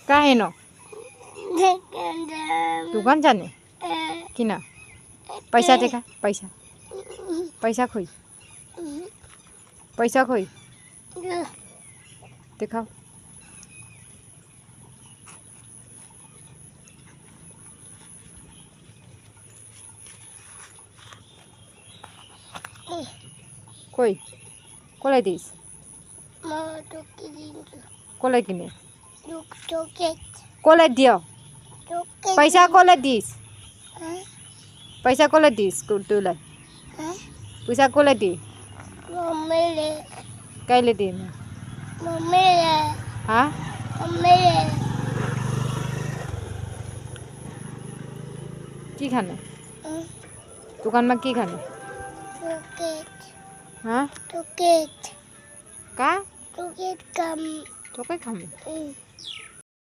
काहे न दुकान जाने किना पैसा देखा पैसा पैसा खोई दिखाओ कोई कोलाई दिस कोलाई किने कोलाई दियो पैसा कोलाई दिस पैसा कोलाई दिस तुलाई पैसा कोलाई दी कैले दी हाँ की खाने दुकान में की खाने हाँ का चॉकलेट खाम